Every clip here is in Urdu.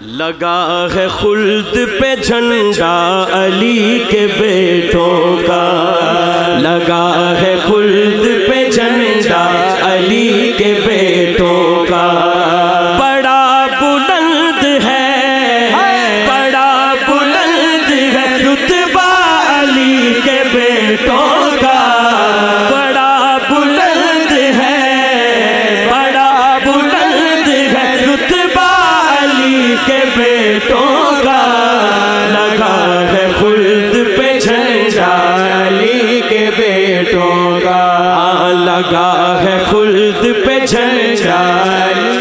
لگا ہے خلد پہ جھنڈا علی کے بیٹوں کا، لگا ہے خلد پہ جھنڈا علی کے بیٹوں کا، بڑا بلند ہے، بڑا بلند ہے رتبہ علی کے بیٹوں کا، بڑا بلند ہے، بڑا بلند ہے رتبہ علی کے بیٹوں کا، لگا ہے خلد پہ جھنڈا علی کے بیٹوں کا، لگا ہے خلد پہ جھنڈا علی،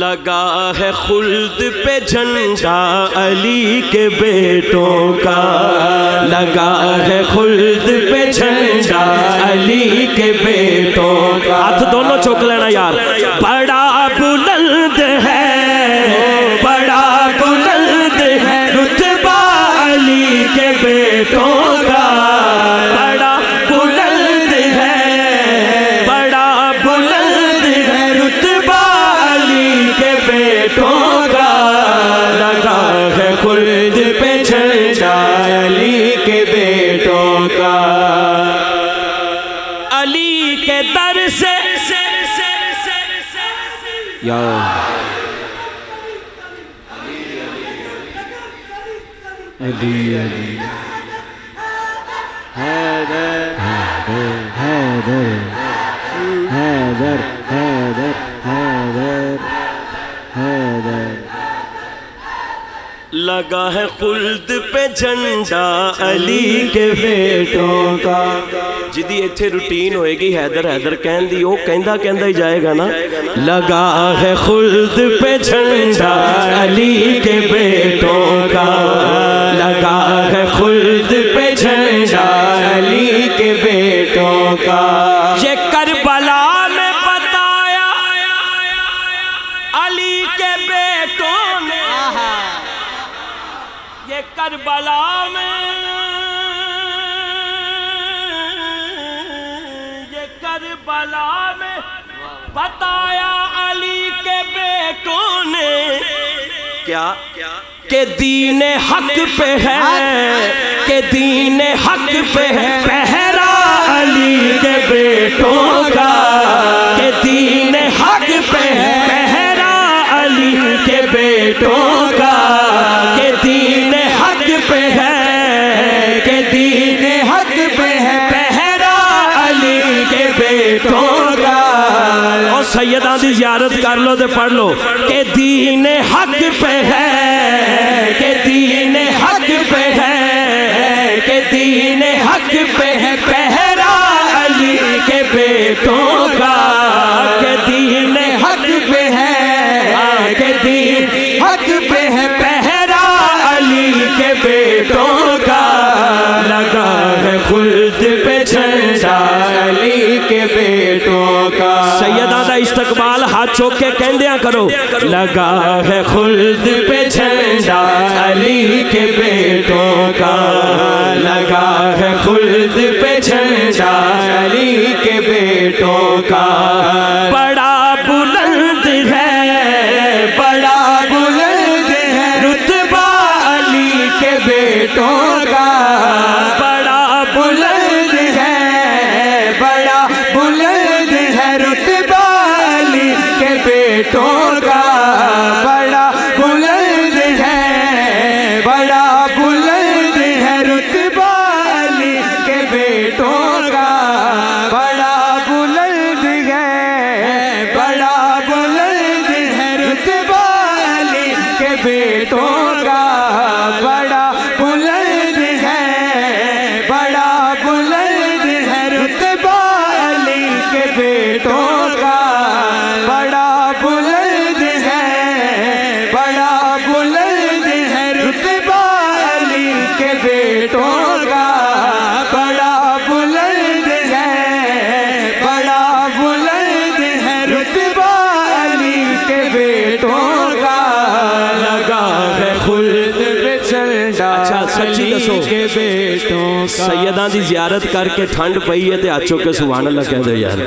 لگا ہے خلد پہ جھنڈا علی کے بیٹوں کا، لگا ہے خلد پہ جھنڈا علی کے بیٹوں کا، ہاتھ دونوں چوک لینا یار، بڑا بلند ہے، بڑا بلند ہے رتبہ علی کے بیٹوں کا، بڑا بلند ہے، بڑا بلند ہے رتبہ علی کے بیٹوں کا، لگا ہے خلد پہ جھنڈا علی کے بیٹوں کا، علی کے در سے یا علی علی حیدر حیدر حیدر حیدر حیدر حیدر، لگا ہے خلد پہ جھنڈا علی کے بیٹوں کا، جدی ایتھے روٹین ہوئے گی حیدر حیدر کہن دی وہ کہندہ ہی جائے گا نا، لگا ہے خلد پہ جھنڈا علی کے بیٹوں کا، لگا ہے خلد پہ جھنڈا علی کے بیٹوں کا، یہ کربلا میں بتایا علی کے بیٹوں نے، یہ کربلا میں، یہ کربلا میں بتایا علی کے بیٹوں نے، کیا کہ دین حق پہ ہے، کہ دین حق پہ ہے پہرا علی کے بیٹوں کا، کہ دین حق پہ ہے پہرا علی کے بیٹوں کا، کہ دین حق پہ ہے، کہ دین حق پہ ہے پہرا علی کے بیٹوں کا، اور سیدہ دی زیارت کر لو دے پڑھ لو، کہ دین حق پہ ہے، کہ دین حق پہ ہے، کہ دین حق پہ ہے پہرا علی کے بیٹوں کا، کہ دین حق پہ ہے، کہ دین حق پہ ہے پہرا علی کے بیٹوں کا، لگا ہے خلد پہ جھنڈا علی کے بیٹوں کا، سیدہ دا استقبال ہاتھ چوک کے کہندیاں کرو، لگا ہے خلد پہ جھنڈا علی کے بیٹوں کا، لگا ہے خلد پہ جھنڈا علی کے بیٹوں کا، بڑا بلند ہے، بڑا بلند ہے رتبہ علی کے بیٹوں کا، بڑا بلند ہے، بڑا بلند ہے رتبہ علی کے بیٹوں کا، بڑا بلند ہے، بڑا بلند ہے رتبہ علی کے بیٹوں کا، بڑا بلند ہے سیداں دی زیارت کر کے ٹھنڈ پئی ہے تے ہاتھ چوک کے سبحان اللہ کہہ دو یار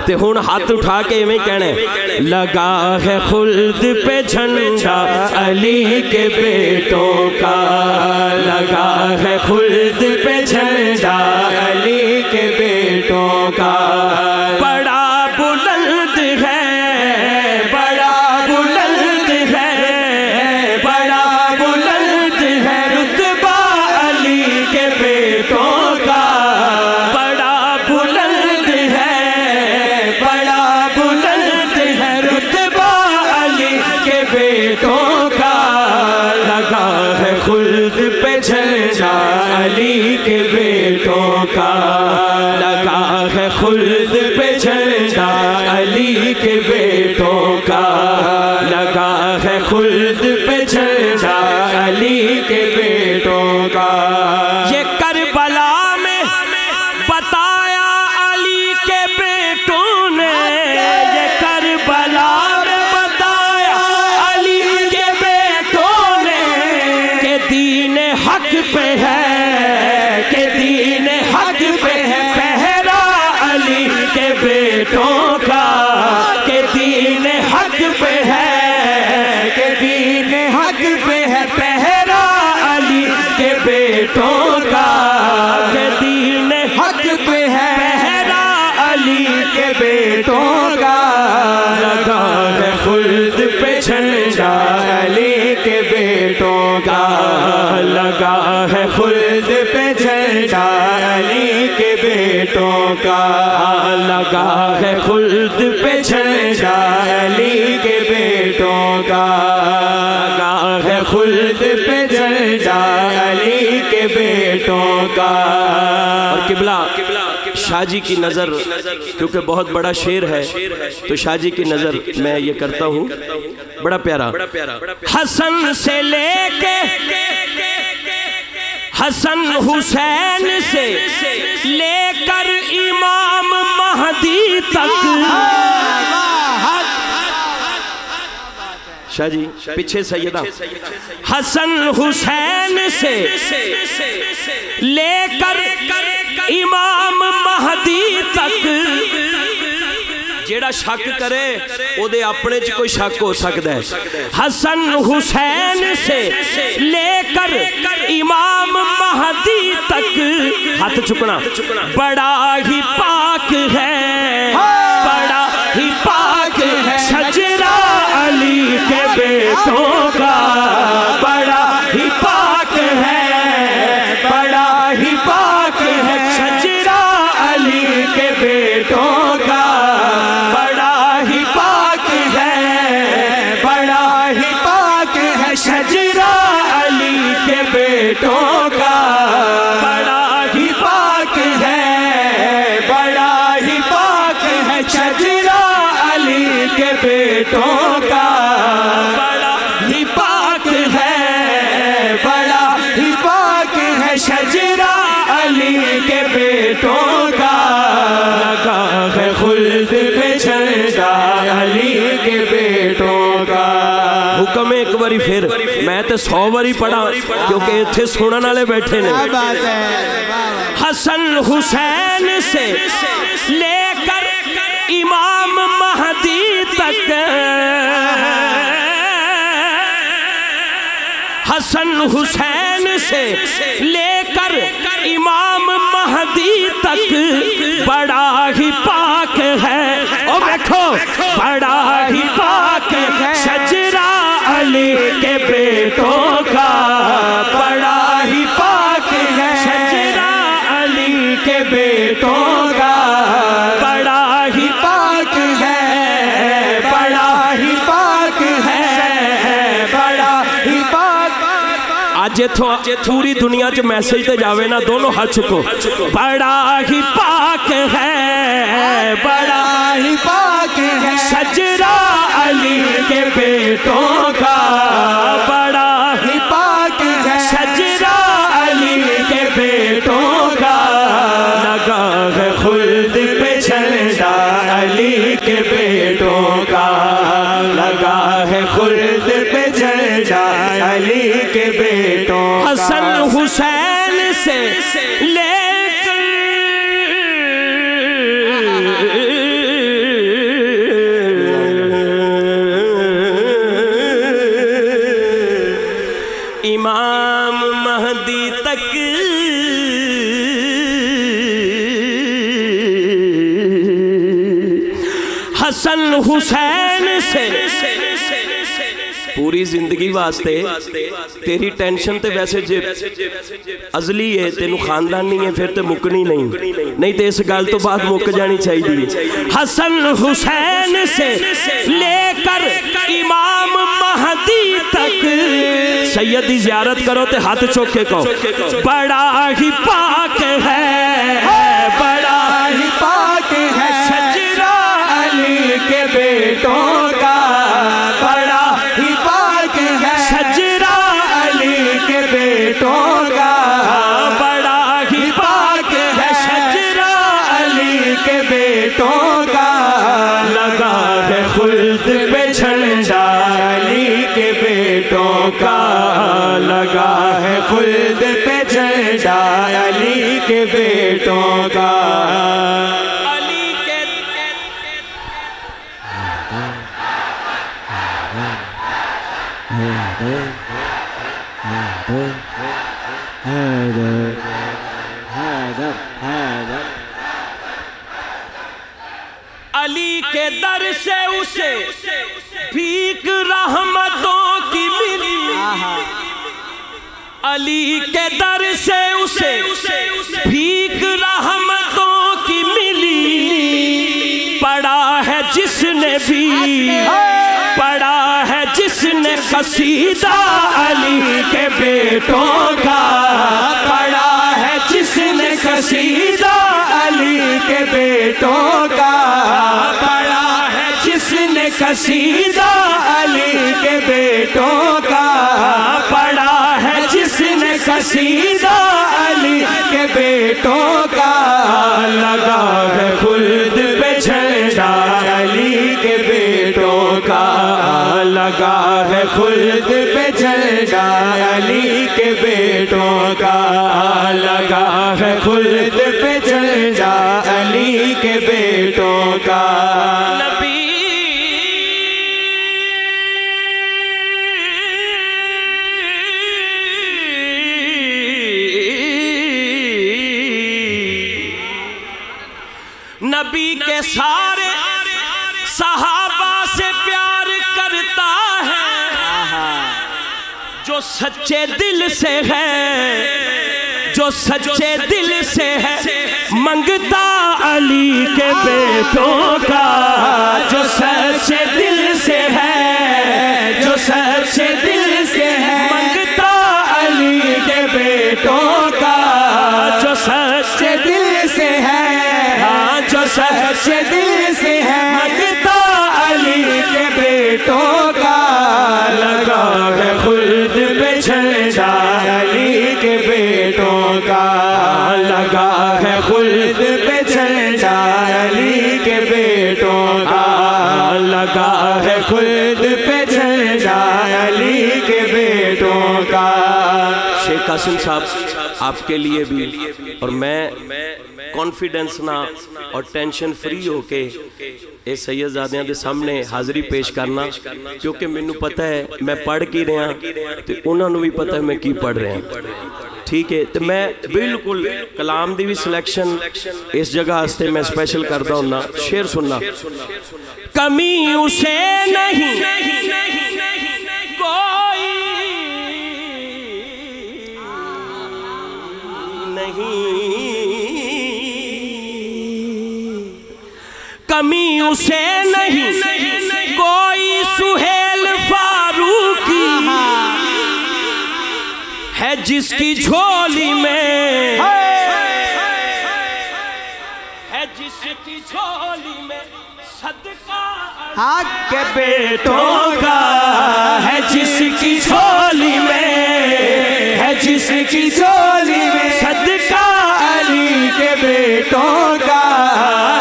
تے ہن ہاتھ اٹھا کے ایویں کہنا ہے لگا ہے خلد پہ جھنڈا علی کے بیٹوں کا لگا ہے خلد پہ جھنڈا علی کے بیٹوں کا بڑا بلند ہے بڑا بلند ہے بڑا بلند ہے رتبہ علی کے بیٹوں کا بڑا بلند ہے بڑا بلند ہے رتبہ علی کے بیٹوں کا لگا ہے خلد پہ جھنڈا علی کے بیٹوں کا لگا ہے خلد پہ جھنڈا علی کے بیٹوں کا لگا ہے خلد پہ جھنڈا علی کے بیٹوں کا یہ کربلا میں بتایا علی کے بیٹوں نے یہ کربلا میں بتایا علی کے بیٹوں نے کہ دین حق پہ ہے کہ دین حق پہ ہے پہرا علی کے بیٹوں کا کہ دین حق پہ ہے کہ دین حق پہ ہے پہرا علی کے بیٹوں کا کہ دین حق پہ ہے پہرا علی کے بیٹوں کا لگا ہے خلد پہ جھنڈا علی کے بیٹوں کا لگا ہے خلد پہ جھنڈا علی کے بیٹوں کا لگا ہے خلد پہ جھنڈا علی کے بیٹوں کا لگا ہے خلد پہ جھنڈا علی کے بیٹوں کا اور قبلہ شاہ جی کی نظر کیونکہ بہت بڑا شعر ہے تو شاہ جی کی نظر میں یہ کرتا ہوں بڑا پیارا حسن سے لے کے حسن حسین سے لے کر امام مہدی تک شاہ جی پیچھے سیدہ حسن حسین سے لے کر امام مہدی تک جیڑا شک کرے او دے اپنے چ کوئی شک ہو سکتا ہے حسن حسین سے لے کر امام مہدی تک ہاتھ چکنا بڑا ہی پاک ہے بڑا ہی پاک ہے شجرہ علی کے بیٹوں کا بڑا ہی پاک ہے بڑا ہی پاک ہے شجرہ علی کے بیٹوں کا بڑا ہی پاک ہے بڑا ہی پاک ہے شجرہ علی کے بیٹوں کا بڑا ہی پاک ہے بڑا ہی پاک ہے شجرہ علی کے بیٹوں کا بڑا ہی پاک ہے بڑا ہی پاک ہے شجرہ علی کے بیٹوں کا لگا ہے خلد پہ جھنڈا علی کے بیٹوں کا حکم ایک باری پھر میں تے 100 باری پڑھا کیونکہ اتھے سنن والے بیٹھے نے حسن حسین سے لے کر امام مہدی تک حسن حسین سے لے کر امام مہدی تک بڑا ہی پاک ہے او دیکھو بڑا ہی پاک ہے شجرہ علی کے بیٹوں کا بڑا ہی پاک ہے شجرہ علی کے بیٹوں کا بڑا ہی پاک ہے بڑا ہی پاک ہے بڑا ہی پاک آج پوری دنیا چ میسج تے جاوے نا دونوں ہاتھ چکو بڑا ہی پاک ہے بڑا ہی پاک ہے شجرہ علی کے بیٹوں کا بڑا ہی پاک ہے شجرہ علی کے بیٹوں کا لگا ہے خلد پہ جھنڈا علی کے بیٹوں کا لگا ہے خلد پہ جھنڈا علی کے بیٹوں کا حسن حسین سے لے حسن حسین سے پوری زندگی واسطے تیری ٹینشن تے ویسے جے ازلی ہے تینو خاندان نہیں ہے پھر تے مکنی نہیں تے اس گال تو بعد مک جانی چاہیے حسن حسین سے لے کر امام مہدی تک سیدی زیارت کرو تے ہاتھ چوکے کو بڑا ہی پاک ہے بڑا ہی پاک ہے شجرہ علی کے بیٹوں کا بڑا ہی پاک ہے شجرہ علی کے بیٹوں کا بڑا ہی پاک ہے شجرہ علی کے بیٹوں کا لگا ہے خلد پہ جھنڈا علی کے بیٹوں کا لگا ہے خلد پہ جھنڈا علی کے بیٹوں کا علی کے علی کے در سے اسے بھیک رحمتوں کی ملی علی کے در سے اسے بھیک رحمتوں کی ملی پڑھا ہے جس نے بھی پڑھا ہے جس نے قصیدہ علی کے بیٹوں کا پڑھا ہے جس نے قصیدہ علی کے بیٹوں کا پڑھا ہے جس نے قصیدہ علی کے بیٹوں کا پڑھا ہے جس نے قصیدہ علی کے بیٹوں کا لگا ہے خلد پہ جھنڈا علی کے بیٹوں کا لگا ہے خلد پہ جھنڈا علی کے بیٹوں کا لگا ہے خلد پہ جھنڈا علی کے بیٹوں کا نبی نبی کے سارے صحابہ سے پیار کرتا ہے جو سچے دل سے ہے جو سچے دل سے ہے منگتا علی کے بیٹوں کا جو سچے دل سے ہے جو سچے دل سے ہے منگتا علی کے بیٹوں کا جو سچے دل سے ہے جو سچے دل سے ہے منگتا علی کے بیٹوں کا لگا ہے خلد پہ جھنڈا علی کے بیٹوں کا لگا ہے خلد پہ جھنڈا علی کے بیٹوں کا لگا ہے خلد پہ جھنڈا علی کے بیٹوں کا شیخ قاسم صاحب آپ کے لیے بھی اور میں کانفیڈنس نہ اور ٹینشن فری ہو کے اے سید زادیاں دے سامنے حاضری پیش کرنا کیونکہ میں پتہ ہے میں پڑھ کی رہا تو انہوں نے بھی پتہ ہے میں کی پڑھ رہا ہوں ٹھیک ہے تو میں بالکل کلام دی بھی سلیکشن اس جگہ ہستے میں اسپیشل کرتا ہوں نا شعر سننا کمی اسے نہیں کوئی نہیں کمی اسے نہیں کوئی سہیل فاروقی ہے جس کی جھولی میں ہے جس کی جھولی میں صدقہ حق کے بیٹوں کا ہے جس کی جھولی میں ہے جس کی جھولی میں صدقہ علی کے بیٹوں کا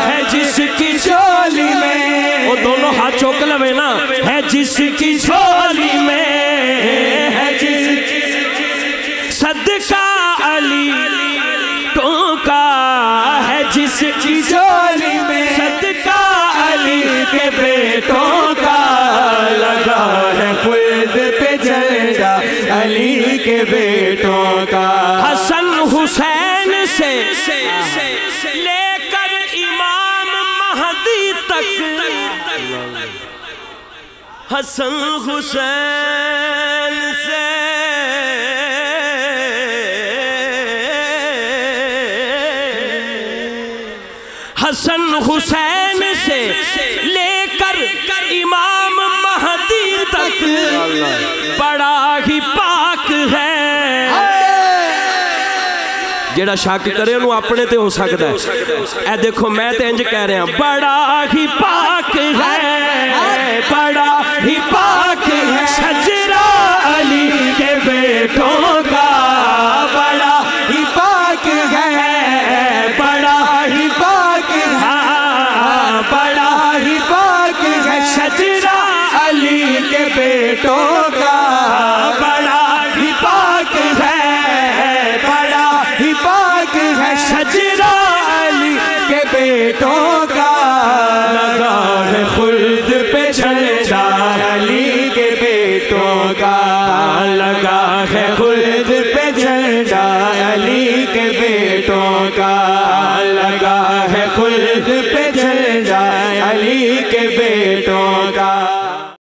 ہے جس کی جھولی میں وہ دونوں ہاتھ چوک لوے نا ہے جس کی جھولی میں ہے جس کی صدقہ علی بیٹوں کا ہے جس کی جھولی میں صدقہ علی کے بیٹوں کا لگا ہے خلد پہ جھنڈا علی کے بیٹوں کا حسن حسین سے لے کر امام مہدی تک حسن حسین سے حسن حسین سے لے کر امام مہدی تک بڑا ہی پاک ہے جیڑا شک کرے انہوں اپنے تے ہو سکتا ہے اے دیکھو میں تے انج کہہ رہے ہیں بڑا ہی پاک ہے بڑا ہی پاک ہے شجرہ علی کے بیٹوں کا بڑا ہی پاک ہے بڑا ہی پاک ہے بڑا ہی پاک ہے شجرہ علی کے بیٹوں